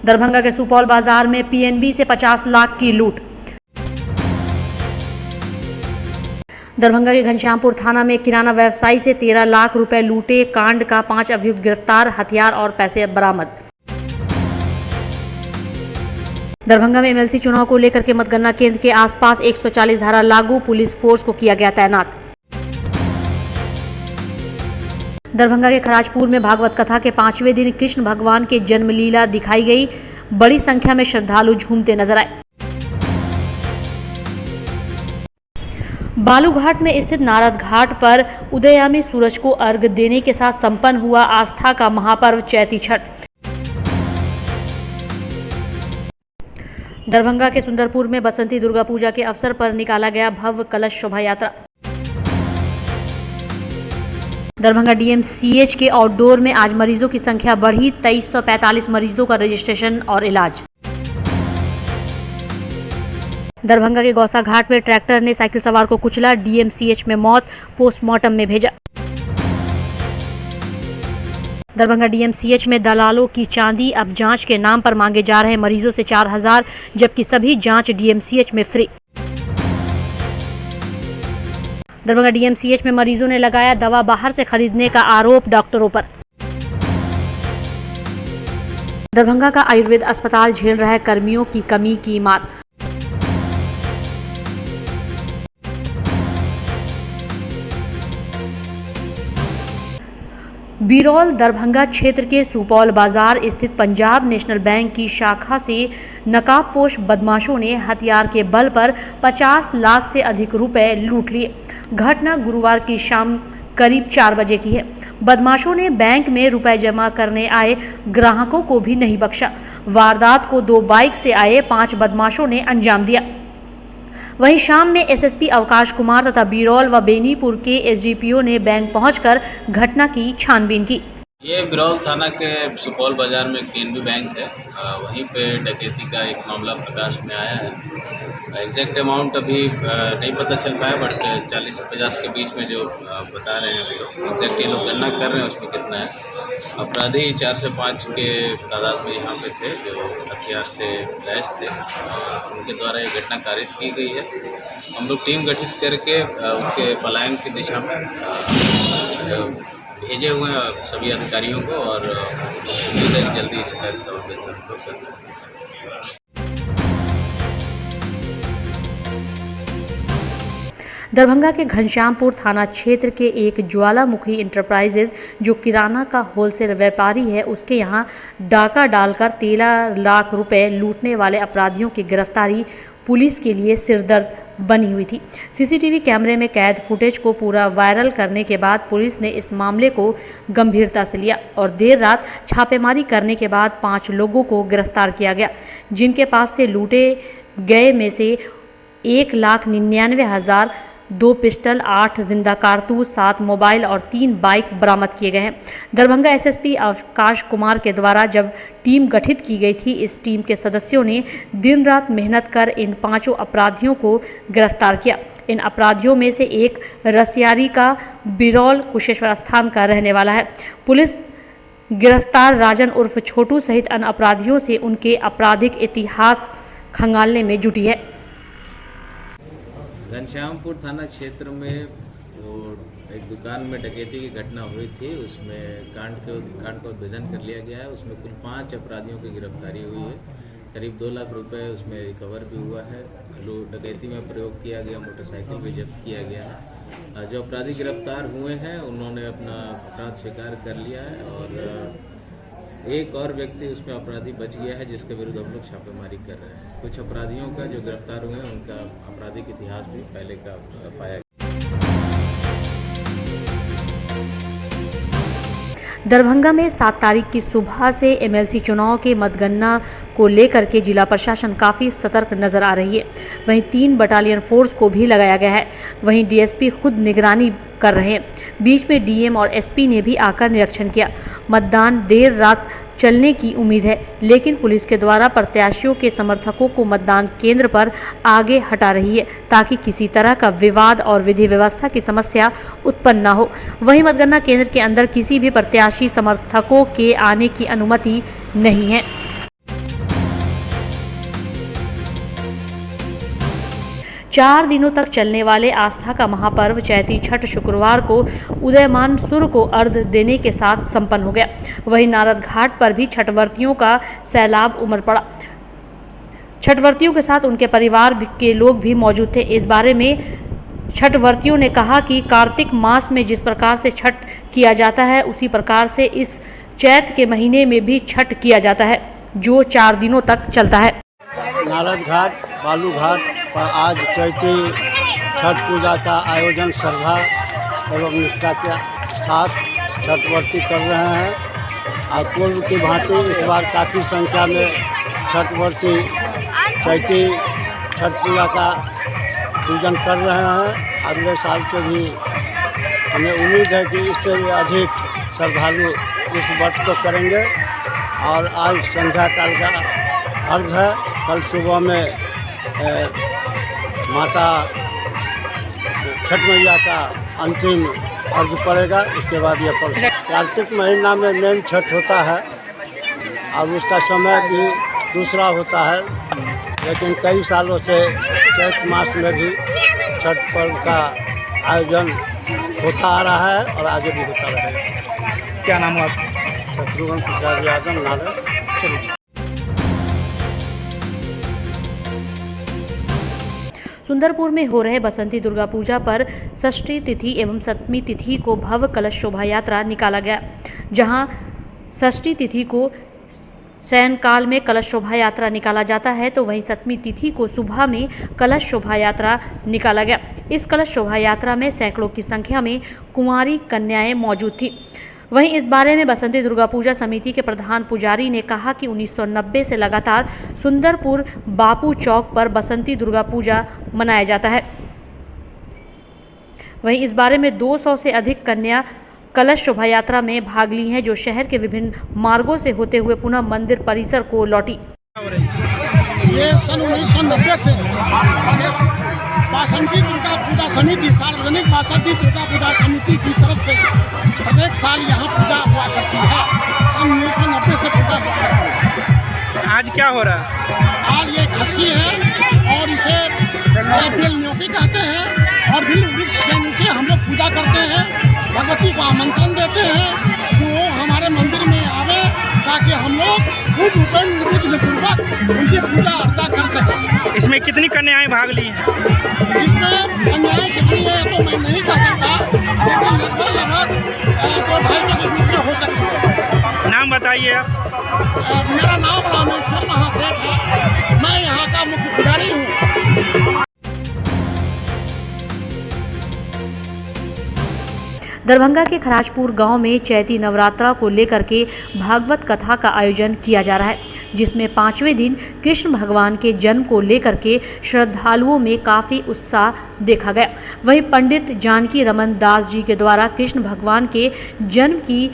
दरभंगा के सुपौल बाजार में पीएनबी से 50 लाख की लूट। दरभंगा के घनश्यामपुर थाना में किराना व्यवसायी से 13 लाख रुपए लूटे कांड का 5 अभियुक्त गिरफ्तार, हथियार और पैसे बरामद। दरभंगा में एमएलसी चुनाव को लेकर के मतगणना केंद्र के आसपास 140 धारा लागू, पुलिस फोर्स को किया गया तैनात। दरभंगा के खराजपुर में भागवत कथा के 5वें दिन कृष्ण भगवान के जन्म लीला दिखाई गई। बड़ी संख्या में श्रद्धालु झूमते नजर आए। बालूघाट में स्थित नारद घाट पर उदययामी सूरज को अर्घ्य देने के साथ संपन्न हुआ आस्था का महापर्व चैती छठ। दरभंगा के सुंदरपुर में बसंती दुर्गा पूजा के अवसर पर निकाला गया भव्य कलश शोभा यात्रा। दरभंगा डीएमसीएच के आउटडोर में आज मरीजों की संख्या बढ़ी, 2345 मरीजों का रजिस्ट्रेशन और इलाज। दरभंगा के गौसा घाट में ट्रैक्टर ने साइकिल सवार को कुचला, डीएमसीएच में मौत, पोस्टमार्टम में भेजा। दरभंगा डीएमसीएच में दलालों की चांदी, अब जांच के नाम पर मांगे जा रहे मरीजों से 4000, जबकि सभी जांच डीएमसीएच में फ्री। दरभंगा डीएमसीएच में मरीजों ने लगाया दवा बाहर से खरीदने का आरोप डॉक्टरों पर। दरभंगा का आयुर्वेद अस्पताल झेल रहा है कर्मियों की कमी की मार। बिरौल दरभंगा क्षेत्र के सुपौल बाजार स्थित पंजाब नेशनल बैंक की शाखा से नकाबपोश बदमाशों ने हथियार के बल पर 50 लाख से अधिक रुपए लूट लिए। घटना गुरुवार की शाम करीब 4 बजे की है। बदमाशों ने बैंक में रुपए जमा करने आए ग्राहकों को भी नहीं बख्शा। वारदात को 2 बाइक से आए 5 बदमाशों ने अंजाम दिया। वहीं शाम में एसएसपी अवकाश कुमार तथा बिरौल व बेनीपुर के एसडीपीओ ने बैंक पहुंचकर घटना की छानबीन की। ये बिरौल थाना के सुपौल बाजार में पीएनबी बैंक है, वहीं पे डकैती का एक मामला प्रकाश में आया है। एग्जैक्ट अमाउंट अभी नहीं पता चल पाया, बट 40 से 50 के बीच में जो बता रहे हैं अभी लोग, एग्जैक्ट ये लोग गणना कर रहे हैं उसमें कितना है। अपराधी 4 से 5 के तादाद में यहाँ पे थे जो हथियार से लैस थे, उनके द्वारा ये घटना कारित की गई है। हम लोग टीम गठित करके उनके पलायन की दिशा में भेजे हुए हैं सभी अधिकारियों को, और उम्मीद है जल्दी इसका दरभंगा के घनश्यामपुर थाना क्षेत्र के एक ज्वालामुखी इंटरप्राइजेज जो किराना का होलसेल व्यापारी है, उसके यहां डाका डालकर 13 लाख रुपए लूटने वाले अपराधियों की गिरफ्तारी पुलिस के लिए सिरदर्द बनी हुई थी। सीसीटीवी कैमरे में कैद फुटेज को पूरा वायरल करने के बाद पुलिस ने इस मामले को गंभीरता से लिया और देर रात छापेमारी करने के बाद 5 लोगों को गिरफ्तार किया गया, जिनके पास से लूटे गए में से 1,99,000, 2 पिस्टल, 8 जिंदा कारतूस, 7 मोबाइल और 3 बाइक बरामद किए गए हैं। दरभंगा एसएसपी अवकाश कुमार के द्वारा जब टीम गठित की गई थी, इस टीम के सदस्यों ने दिन रात मेहनत कर इन 5 अपराधियों को गिरफ्तार किया। इन अपराधियों में से एक रसियारी का बिरौल कुशेश्वर स्थान का रहने वाला है। पुलिस गिरफ्तार राजन उर्फ छोटू सहित अन्य अपराधियों से उनके आपराधिक इतिहास खंगालने में जुटी है। घनश्यामपुर थाना क्षेत्र में वो एक दुकान में डकैती की घटना हुई थी, उसमें कांड का उद्भेदन कर लिया गया है। उसमें कुल 5 अपराधियों की गिरफ्तारी हुई है। करीब 2 लाख रुपए उसमें रिकवर भी हुआ है। डकैती में प्रयोग किया गया मोटरसाइकिल भी जब्त किया गया है। जो अपराधी गिरफ्तार हुए हैं उन्होंने अपना अपराध स्वीकार कर लिया है, और एक और व्यक्ति उसमें अपराधी बच गया है जिसके विरुद्ध हम लोग छापेमारी कर रहे हैं। कुछ अपराधियों का जो गिरफ्तार हुए हैं उनका आपराधिक इतिहास भी पहले का पाया गया। दरभंगा में 7 तारीख की सुबह से एमएलसी चुनाव के मतगणना को लेकर के जिला प्रशासन काफ़ी सतर्क नजर आ रही है। वहीं 3 बटालियन फोर्स को भी लगाया गया है। वहीं डीएसपी खुद निगरानी कर रहे हैं। बीच में डीएम और एसपी ने भी आकर निरीक्षण किया। मतदान देर रात चलने की उम्मीद है, लेकिन पुलिस के द्वारा प्रत्याशियों के समर्थकों को मतदान केंद्र पर आगे हटा रही है ताकि किसी तरह का विवाद और विधि व्यवस्था की समस्या उत्पन्न न हो। वहीं मतगणना केंद्र के अंदर किसी भी प्रत्याशी समर्थकों के आने की अनुमति नहीं है। 4 दिनों तक चलने वाले आस्था का महापर्व चैती छठ शुक्रवार को उदयमान सूर्य को अर्घ्य देने के साथ संपन्न हो गया। वहीं नारद घाट पर भी छठव्रतियों का सैलाब उमड़ पड़ा। छठव्रतियों के साथ उनके परिवार के लोग भी मौजूद थे। इस बारे में छठव्रतियों ने कहा कि कार्तिक मास में जिस प्रकार से छठ किया जाता है उसी प्रकार से इस चैत के महीने में भी छठ किया जाता है, जो 4 दिनों तक चलता है। नारद घाट बालू घाट पर आज चैती छठ पूजा का आयोजन श्रद्धा एवं निष्ठा के साथ छठव्रती कर रहे हैं। और पूर्व की भांति इस बार काफ़ी संख्या में छठव्रती चैती छठ पूजा का पूजन कर रहे हैं। अगले साल से भी हमें उम्मीद है कि इससे भी अधिक श्रद्धालु इस व्रत को करेंगे। और आज संध्या काल का अर्घ है। कल सुबह में माता छठ मैया का अंतिम अर्घ पड़ेगा। इसके बाद ये पर्व कार्तिक महीना में मेन छठ होता है और उसका समय भी दूसरा होता है, लेकिन कई सालों से चैत मास में भी छठ पर्व का आयोजन होता आ रहा है और आगे भी होता रहेगा। क्या नाम है आपका? शत्रुघ्न प्रसाद यादव, नारद। सुंदरपुर में हो रहे बसंती दुर्गा पूजा पर षष्ठी तिथि एवं सप्तमी तिथि को भव्य कलश शोभा यात्रा निकाला गया। जहां षष्ठी तिथि को शयनकाल में कलश शोभा यात्रा निकाला जाता है, तो वहीं सप्तमी तिथि को सुबह में कलश शोभा यात्रा निकाला गया। इस कलश शोभा यात्रा में सैकड़ों की संख्या में कुंवारी कन्याएं मौजूद थी। वहीं इस बारे में बसंती दुर्गा पूजा समिति के प्रधान पुजारी ने कहा कि 1990 से लगातार सुंदरपुर बापू चौक पर बसंती दुर्गा पूजा मनाया जाता है। वहीं इस बारे में 200 से अधिक कन्या कलश शोभा यात्रा में भाग ली हैं, जो शहर के विभिन्न मार्गों से होते हुए पुनः मंदिर परिसर को लौटी। ये सन 1990 से बासंती दुर्गा पूजा समिति, सार्वजनिक बासंती दुर्गा पूजा समिति की तरफ से प्रत्येक साल यहाँ पूजा हुआ करती है। सन 1990 से पूजा हुआ करती है। आज क्या हो रहा है? आज ये खस्सी है और इसे बेल न्योटी कहते हैं और बिल वृक्ष के नीचे हम लोग पूजा करते हैं। भगवती को आमंत्रण देते हैं कि वो हमारे मंदिर में आवे ताकि हम लोग खूब पूर्वक उनकी पूजा अर्चा कर सकें। इसमें कितनी कन्याएं भाग ली हैं? इसमें कन्याएं कितनी है तो मैं नहीं कह सकता, लेकिन लगभग 2-2.5 के बीच में हो सकती है। नाम बताइए आप। मेरा नाम रामेश्वर महासेठ है। मैं यहाँ का मुख्य पुजारी हूँ। दरभंगा के खराजपुर गांव में चैती नवरात्रा को लेकर के भागवत कथा का आयोजन किया जा रहा है, जिसमें 5वें दिन कृष्ण भगवान के जन्म को लेकर के श्रद्धालुओं में काफ़ी उत्साह देखा गया। वहीं पंडित जानकी रमन दास जी के द्वारा कृष्ण भगवान के जन्म की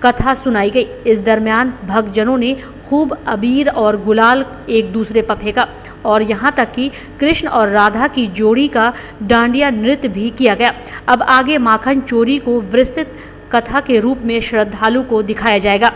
कथा सुनाई गई। इस दरमियान भक्तजनों ने खूब अबीर और गुलाल एक दूसरे पर फेंका और यहाँ तक कि कृष्ण और राधा की जोड़ी का डांडिया नृत्य भी किया गया। अब आगे माखन चोरी को विस्तृत कथा के रूप में श्रद्धालु को दिखाया जाएगा।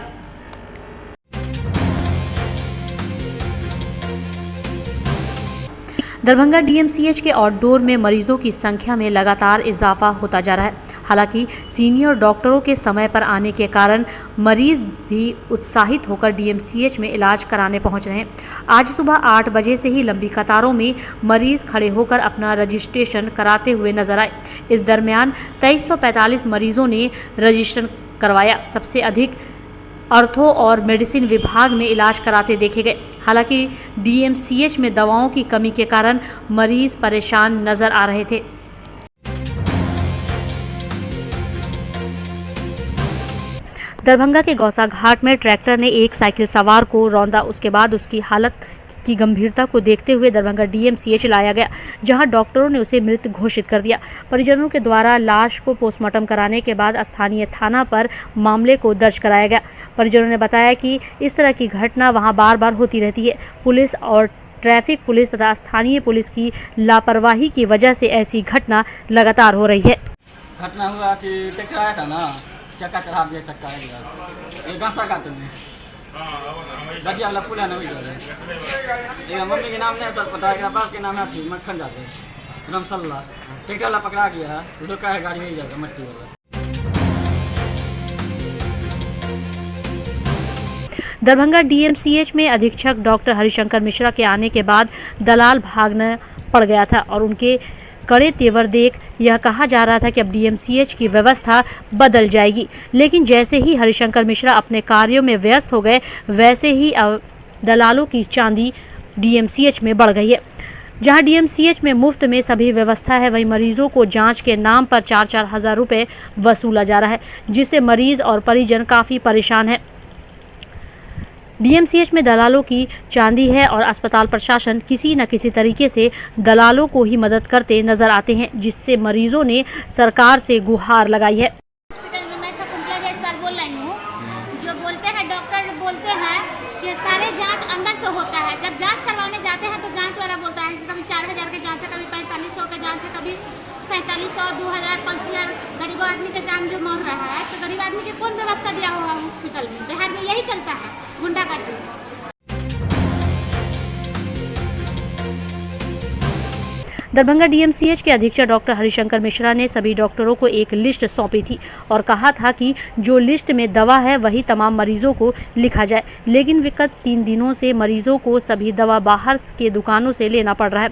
दरभंगा डीएमसीएच के आउटडोर में मरीजों की संख्या में लगातार इजाफा होता जा रहा है। हालांकि सीनियर डॉक्टरों के समय पर आने के कारण मरीज भी उत्साहित होकर डीएमसीएच में इलाज कराने पहुंच रहे हैं। आज सुबह 8 बजे से ही लंबी कतारों में मरीज खड़े होकर अपना रजिस्ट्रेशन कराते हुए नजर आए। इस दरमियान 2345 मरीजों ने रजिस्ट्रेशन करवाया। सबसे अधिक ऑर्थो और मेडिसिन विभाग में इलाज कराते देखे गए। हालांकि डीएमसीएच में दवाओं की कमी के कारण मरीज परेशान नजर आ रहे थे। दरभंगा के गौसा घाट में ट्रैक्टर ने एक साइकिल सवार को रौंदा। उसके बाद उसकी हालत की गंभीरता को देखते हुए दरभंगा डीएमसीएच लाया गया, जहां डॉक्टरों ने उसे मृत घोषित कर दिया। परिजनों के द्वारा लाश को पोस्टमार्टम कराने के बाद स्थानीय थाना पर मामले को दर्ज कराया गया। परिजनों ने बताया कि इस तरह की घटना वहां बार बार होती रहती है। पुलिस और ट्रैफिक पुलिस तथा स्थानीय पुलिस की लापरवाही की वजह से ऐसी घटना लगातार हो रही है। घटना हुआ कि ट्रैक्टर आया था ना, चक्का चढ़ा दिया, चक्का ये गांसा घाट में गठिया वाला पुल है ना वही जगह। एक मम्मी के नाम नहीं सर पता है, बाप के नाम है थी मक्खन जाते रमसल्ला। ट्रैक्टर वाला पकड़ा गया है, रुका है गाड़ी में जाएगा मट्टी वाला। दरभंगा डीएमसीएच में अधीक्षक डॉक्टर हरिशंकर मिश्रा के आने के बाद दलाल भागने पड़ गया था और उनके कड़े तेवर देख यह कहा जा रहा था कि अब डीएमसीएच की व्यवस्था बदल जाएगी। लेकिन जैसे ही हरिशंकर मिश्रा अपने कार्यों में व्यस्त हो गए, वैसे ही अब दलालों की चांदी डीएमसीएच में बढ़ गई है। जहां डीएमसीएच में मुफ्त में सभी व्यवस्था है, वहीं मरीजों को जांच के नाम पर 4-4 हज़ार रुपये वसूला जा रहा है, जिससे मरीज और परिजन काफ़ी परेशान है। डीएमसीएच में दलालों की चांदी है और अस्पताल प्रशासन किसी न किसी तरीके से दलालों को ही मदद करते नजर आते हैं, जिससे मरीजों ने सरकार से गुहार लगाई है। हॉस्पिटल में मैं शकुंतला जायसवाल बोल रही हूँ। जो बोलते हैं डॉक्टर बोलते हैं कि सारे जांच अंदर से होता है। जब जांच करवाने जाते हैं तो जांच वाला बोलता है कभी 4000 का जांच है, कभी 4500 का जांच है, कभी 4500, 2000, 5000 गरीब आदमी का जान जो मर रहा है। तो गरीब आदमी की कौन व्यवस्था दिया हुआ है हॉस्पिटल में? बिहार में यही चलता है, गुंडागर्दी। दरभंगा डीएमसीएच के अधीक्षक डॉक्टर हरिशंकर मिश्रा ने सभी डॉक्टरों को एक लिस्ट सौंपी थी और कहा था कि जो लिस्ट में दवा है वही तमाम मरीजों को लिखा जाए। लेकिन विगत 3 दिनों से मरीजों को सभी दवा बाहर के दुकानों से लेना पड़ रहा है।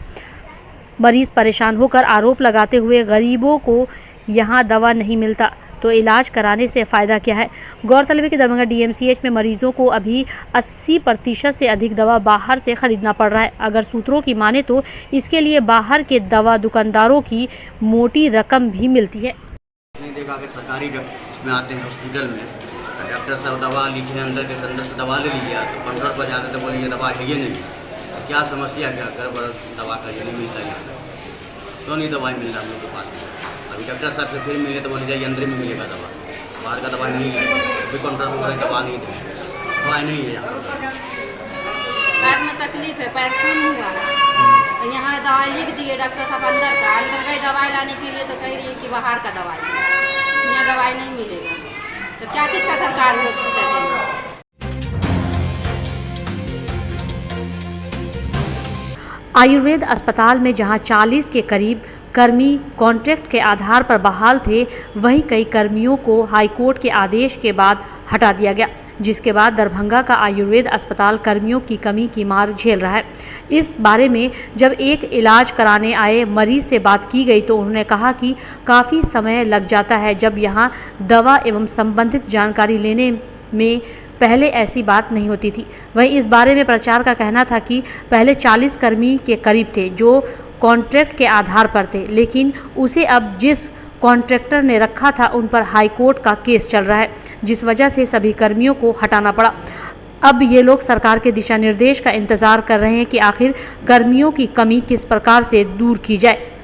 मरीज परेशान होकर आरोप लगाते हुए गरीबों को यहाँ दवा नहीं मिलता तो इलाज कराने से फ़ायदा क्या है। गौरतलब है कि दरभंगा डीएमसीएच में मरीजों को अभी 80% से अधिक दवा बाहर से ख़रीदना पड़ रहा है। अगर सूत्रों की माने तो इसके लिए बाहर के दवा दुकानदारों की मोटी रकम भी मिलती है। नहीं देखा कि सरकारी में आते हैं हॉस्पिटल में, डॉक्टर साहब दवा लीजिए, अंदर से दवा ले लीजिए, तो काउंटर पर जाते तो बोलिए दवा है ये नहीं। क्या समस्या क्या गड़बड़ दवा का ये नहीं मिलता यहाँ, तो नहीं दवाई मिल रहा हम लोग के पास। अभी डॉक्टर साहब से फिर मिले तो बोले जाइए अंदर में मिलेगा दवा, बाहर का दवा नहीं है। अभी काउंटर पर दवा नहीं दी, दवाई नहीं है यहाँ। पैर में तकलीफ है, पैर खून हुआ है, यहाँ दवाई लिख दिए डॉक्टर साहब अंदर गई दवाई लाने के लिए तो कह रही है कि बाहर का दवाई, यहाँ दवाई नहीं मिलेगा। तो क्या चीज़ का सरकारी हॉस्पिटल है? आयुर्वेद अस्पताल में जहां 40 के करीब कर्मी कॉन्ट्रैक्ट के आधार पर बहाल थे, वहीं कई कर्मियों को हाईकोर्ट के आदेश के बाद हटा दिया गया, जिसके बाद दरभंगा का आयुर्वेद अस्पताल कर्मियों की कमी की मार झेल रहा है। इस बारे में जब एक इलाज कराने आए मरीज से बात की गई तो उन्होंने कहा कि काफ़ी समय लग जाता है, जब यहाँ दवा एवं संबंधित जानकारी लेने में पहले ऐसी बात नहीं होती थी। वहीं इस बारे में प्रचार का कहना था कि पहले 40 कर्मी के करीब थे जो कॉन्ट्रैक्ट के आधार पर थे, लेकिन उसे अब जिस कॉन्ट्रैक्टर ने रखा था उन पर हाई कोर्ट का केस चल रहा है, जिस वजह से सभी कर्मियों को हटाना पड़ा। अब ये लोग सरकार के दिशा निर्देश का इंतज़ार कर रहे हैं कि आखिर कर्मियों की कमी किस प्रकार से दूर की जाए।